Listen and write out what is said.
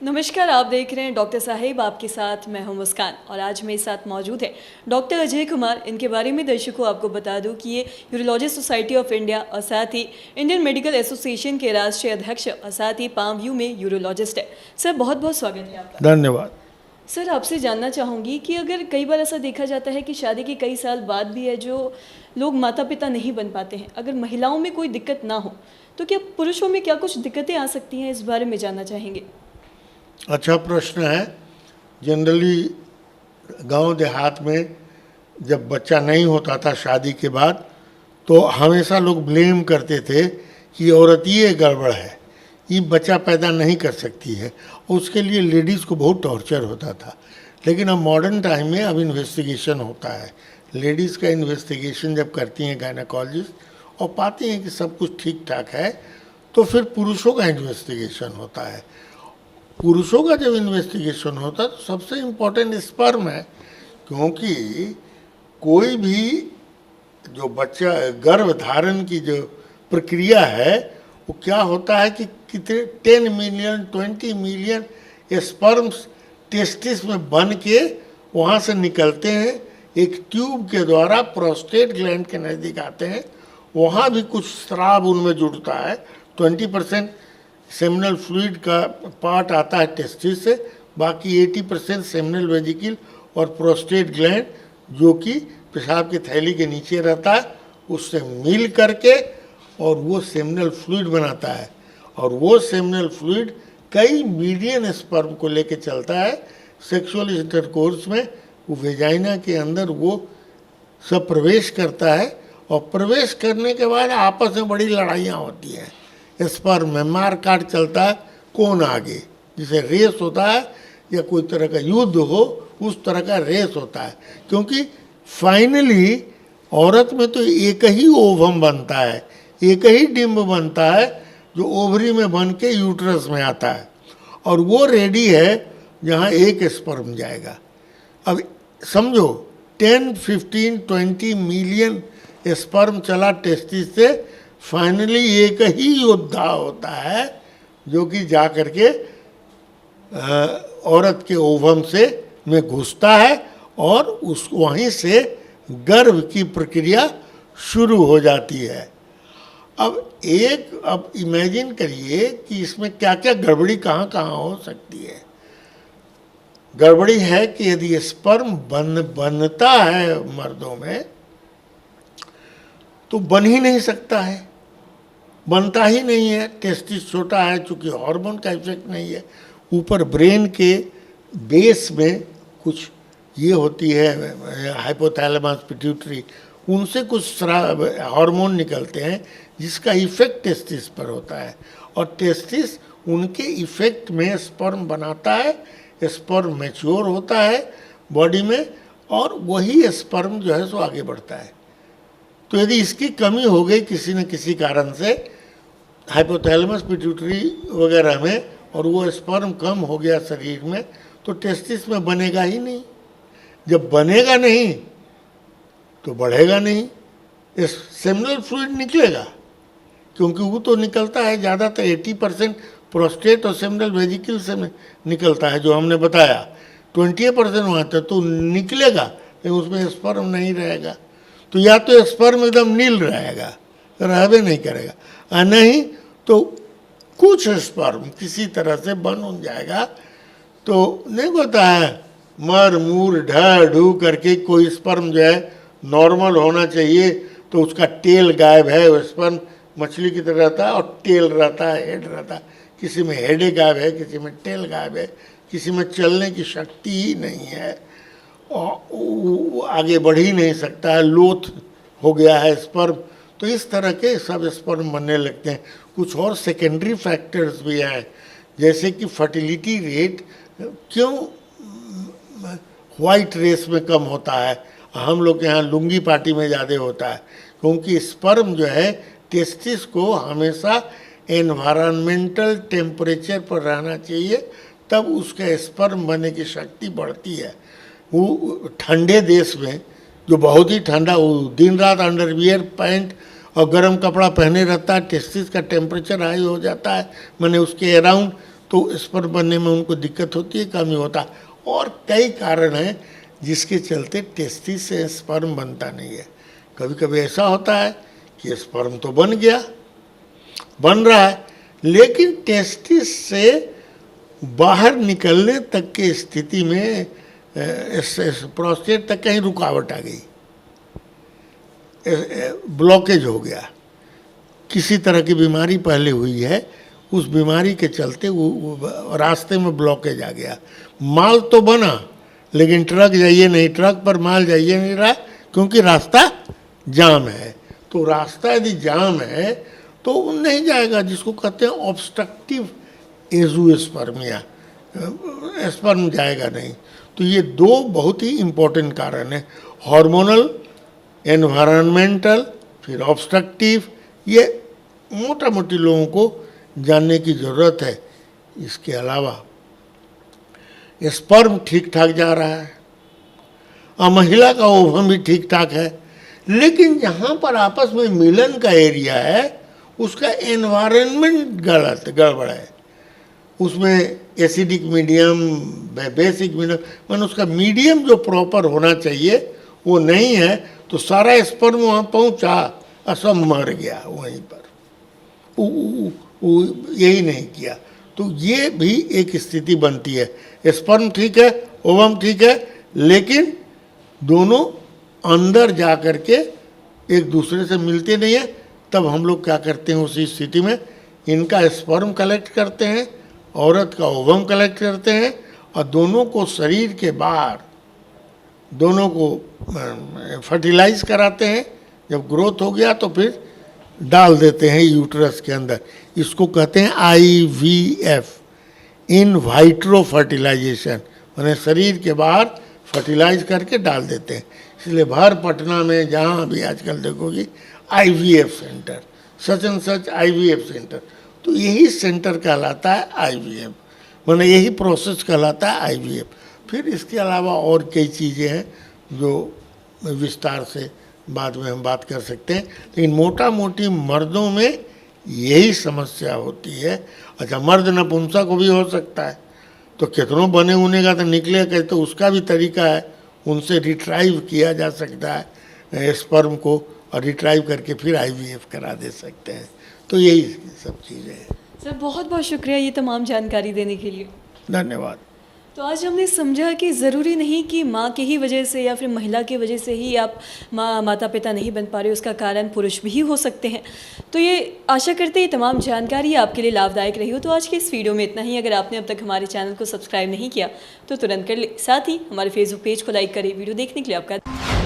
नमस्कार, आप देख रहे हैं डॉक्टर साहिब, आपके साथ मैं हूं मुस्कान और आज मेरे साथ मौजूद है डॉक्टर अजय कुमार। इनके बारे में दर्शकों आपको बता दूं कि ये यूरोलॉजिस्ट सोसाइटी ऑफ इंडिया और साथ ही इंडियन मेडिकल एसोसिएशन के राष्ट्रीय अध्यक्ष और साथ ही पाम व्यू में यूरोलॉजिस्ट है। सर, बहुत बहुत स्वागत है आपका। धन्यवाद। सर, आपसे जानना चाहूँगी कि अगर कई बार ऐसा देखा जाता है कि शादी के कई साल बाद भी है जो लोग माता पिता नहीं बन पाते हैं, अगर महिलाओं में कोई दिक्कत ना हो तो क्या पुरुषों में क्या कुछ दिक्कतें आ सकती हैं, इस बारे में जानना चाहेंगे। अच्छा प्रश्न है। जनरली गांव देहात में जब बच्चा नहीं होता था शादी के बाद, तो हमेशा लोग ब्लेम करते थे कि औरत ये गड़बड़ है, ये बच्चा पैदा नहीं कर सकती है। उसके लिए लेडीज़ को बहुत टॉर्चर होता था। लेकिन अब मॉडर्न टाइम में अब इन्वेस्टिगेशन होता है। लेडीज़ का इन्वेस्टिगेशन जब करती हैं गायनेकोलॉजिस्ट और पाती हैं कि सब कुछ ठीक ठाक है, तो फिर पुरुषों का इन्वेस्टिगेशन होता है। पुरुषों का जब इन्वेस्टिगेशन होता है तो सबसे इम्पोर्टेंट स्पर्म है, क्योंकि कोई भी जो बच्चा गर्भ धारण की जो प्रक्रिया है वो क्या होता है कि कितने 10 मिलियन 20 मिलियन स्पर्म्स टेस्टिस में बन के वहाँ से निकलते हैं, एक ट्यूब के द्वारा प्रोस्टेट ग्लैंड के नज़दीक आते हैं। वहाँ भी कुछ स्राव उनमें जुड़ता है। 20% सेमिनल फ्लूइड का पार्ट आता है टेस्टिस से, बाकी 80% सेमिनल वेजिकल और प्रोस्टेट ग्लैंड जो कि पेशाब की थैली के नीचे रहता है, उससे मिल करके और वो सेमिनल फ्लूइड बनाता है। और वो सेमिनल फ्लूइड कई मिलियन स्पर्म को लेके चलता है सेक्सुअल इंटरकोर्स में। वो वेजाइना के अंदर वो सब प्रवेश करता है और प्रवेश करने के बाद आपस में बड़ी लड़ाइयाँ होती हैं। स्पर्म में मार काट चलता है, कौन आगे, जिसे रेस होता है या कोई तरह का युद्ध हो, उस तरह का रेस होता है। क्योंकि फाइनली औरत में तो एक ही ओवम बनता है, एक ही डिम्ब बनता है जो ओवरी में बन के यूट्रस में आता है, और वो रेडी है जहाँ एक स्पर्म जाएगा। अब समझो 10, 15, 20 मिलियन स्पर्म चला टेस्टिस से, फाइनली एक ही योद्धा होता है जो कि जा करके औरत के ओवम से में घुसता है और उस वहीं से गर्भ की प्रक्रिया शुरू हो जाती है। अब इमेजिन करिए कि इसमें क्या क्या गड़बड़ी कहाँ कहाँ हो सकती है। गड़बड़ी है कि यदि स्पर्म बनता है मर्दों में तो बन ही नहीं सकता है, बनता ही नहीं है। टेस्टिस छोटा है, चूँकि हार्मोन का इफेक्ट नहीं है। ऊपर ब्रेन के बेस में कुछ ये होती है हाइपोथैलेमस पिट्यूटरी, उनसे कुछ हार्मोन निकलते हैं जिसका इफेक्ट टेस्टिस पर होता है, और टेस्टिस उनके इफेक्ट में स्पर्म बनाता है। स्पर्म मैच्योर होता है बॉडी में और वही स्पर्म जो है सो आगे बढ़ता है। तो यदि इसकी कमी हो गई किसी न किसी कारण से हाइपोथैलेमस पिट्यूटरी वगैरह में, और वो स्पर्म कम हो गया शरीर में, तो टेस्टिस में बनेगा ही नहीं। जब बनेगा नहीं तो बढ़ेगा नहीं, इस सेमिनल फ्लूइड निकलेगा, क्योंकि वो तो निकलता है ज़्यादातर 80% प्रोस्टेट और सेमिनल वेजिकल से निकलता है जो हमने बताया। 20% वहाँ तक तो निकलेगा, लेकिन उसमें स्पर्म नहीं रहेगा। तो या तो स्पर्म एकदम नील रहेगा, रहबे नहीं करेगा, और नहीं तो कुछ स्पर्म किसी तरह से बन जाएगा। तो नहीं होता है मर मूर ढू करके कोई स्पर्म जो है नॉर्मल होना चाहिए, तो उसका टेल गायब है। वो स्पर्म मछली की तरह रहता है और टेल रहता है, हेड रहता है। किसी में हेड गायब है, किसी में टेल गायब है, किसी में चलने की शक्ति ही नहीं है और आगे बढ़ ही नहीं सकता है, लोथ हो गया है स्पर्म। तो इस तरह के सब स्पर्म बनने लगते हैं। कुछ और सेकेंडरी फैक्टर्स भी हैं, जैसे कि फर्टिलिटी रेट क्यों वाइट रेस में कम होता है, हम लोग के यहाँ लुंगी पार्टी में ज़्यादा होता है, क्योंकि स्पर्म जो है टेस्टिस को हमेशा एनवायरमेंटल टेम्परेचर पर रहना चाहिए, तब उसके स्पर्म बनने की शक्ति बढ़ती है। वो ठंडे देश में जो बहुत ही ठंडा, वो दिन रात अंडरवियर पैंट और गर्म कपड़ा पहने रहता है, टेस्टिस का टेम्परेचर हाई हो जाता है, मैंने उसके अराउंड, तो स्पर्म बनने में उनको दिक्कत होती है, कमी होता है। और कई कारण हैं जिसके चलते टेस्टिस से स्पर्म बनता नहीं है। कभी कभी ऐसा होता है कि स्पर्म तो बन गया, बन रहा है, लेकिन टेस्टिस से बाहर निकलने तक की स्थिति में प्रोस्टेट तक कहीं रुकावट आ गई, ब्लॉकेज हो गया, किसी तरह की बीमारी पहले हुई है, उस बीमारी के चलते वो रास्ते में ब्लॉकेज आ गया। माल तो बना लेकिन ट्रक जाइए नहीं, ट्रक पर माल जाइए नहीं रहा, क्योंकि रास्ता जाम है। तो रास्ता यदि जाम है तो वो नहीं जाएगा, जिसको कहते हैं ऑब्स्ट्रक्टिव एज़ोस्पर्मिया, स्पर्म जाएगा नहीं। तो ये दो बहुत ही इम्पोर्टेंट कारण है, हार्मोनल, एनवायरमेंटल, फिर ऑब्स्ट्रक्टिव। ये मोटा मोटी लोगों को जानने की ज़रूरत है। इसके अलावा स्पर्म ठीक ठाक जा रहा है और महिला का ओवम भी ठीक ठाक है, लेकिन जहाँ पर आपस में मिलन का एरिया है उसका एनवायरनमेंट गड़बड़ है। उसमें एसिडिक मीडियम, बेसिक मीडियम, मैंने उसका मीडियम जो प्रॉपर होना चाहिए वो नहीं है, तो सारा स्पर्म वहाँ पहुँचा और सब मर गया वहीं पर, यही नहीं किया। तो ये भी एक स्थिति बनती है। स्पर्म ठीक है, ओवम ठीक है, लेकिन दोनों अंदर जा कर के एक दूसरे से मिलते नहीं है। तब हम लोग क्या करते हैं उसी स्थिति में, इनका स्पर्म कलेक्ट करते हैं, औरत का ओवम कलेक्ट करते हैं, और दोनों को शरीर के बाहर दोनों को फर्टिलाइज कराते हैं। जब ग्रोथ हो गया तो फिर डाल देते हैं यूट्रस के अंदर। इसको कहते हैं IVF, इन वाइट्रो फर्टिलाइजेशन, माने शरीर के बाहर फर्टिलाइज करके डाल देते हैं। इसलिए बाहर पटना में जहाँ भी आजकल देखोगी IVF centre, such and such IVF centre, तो यही सेंटर कहलाता है IVF, माने यही प्रोसेस कहलाता है IVF। फिर इसके अलावा और कई चीज़ें हैं जो विस्तार से बाद में हम बात कर सकते हैं, लेकिन मोटा मोटी मर्दों में यही समस्या होती है। अच्छा, मर्द नपुंसक भी हो सकता है, तो कितनों बने होने का तो निकले कहते, तो उसका भी तरीका है, उनसे रिट्राइव किया जा सकता है स्पर्म को, और रिट्राइव करके फिर IVF करा दे सकते हैं। तो यही सब चीज़ें हैं। सर बहुत बहुत शुक्रिया ये तमाम जानकारी देने के लिए। धन्यवाद। तो आज हमने समझा कि ज़रूरी नहीं कि माँ की ही वजह से या फिर महिला की वजह से ही आप माता पिता नहीं बन पा रहे, उसका कारण पुरुष भी हो सकते हैं। तो ये आशा करते हैं तमाम जानकारी आपके लिए लाभदायक रही हो। तो आज के इस वीडियो में इतना ही। अगर आपने अब तक हमारे चैनल को सब्सक्राइब नहीं किया तो तुरंत कर ले, साथ ही हमारे फेसबुक पेज को लाइक करें। वीडियो देखने के लिए आपका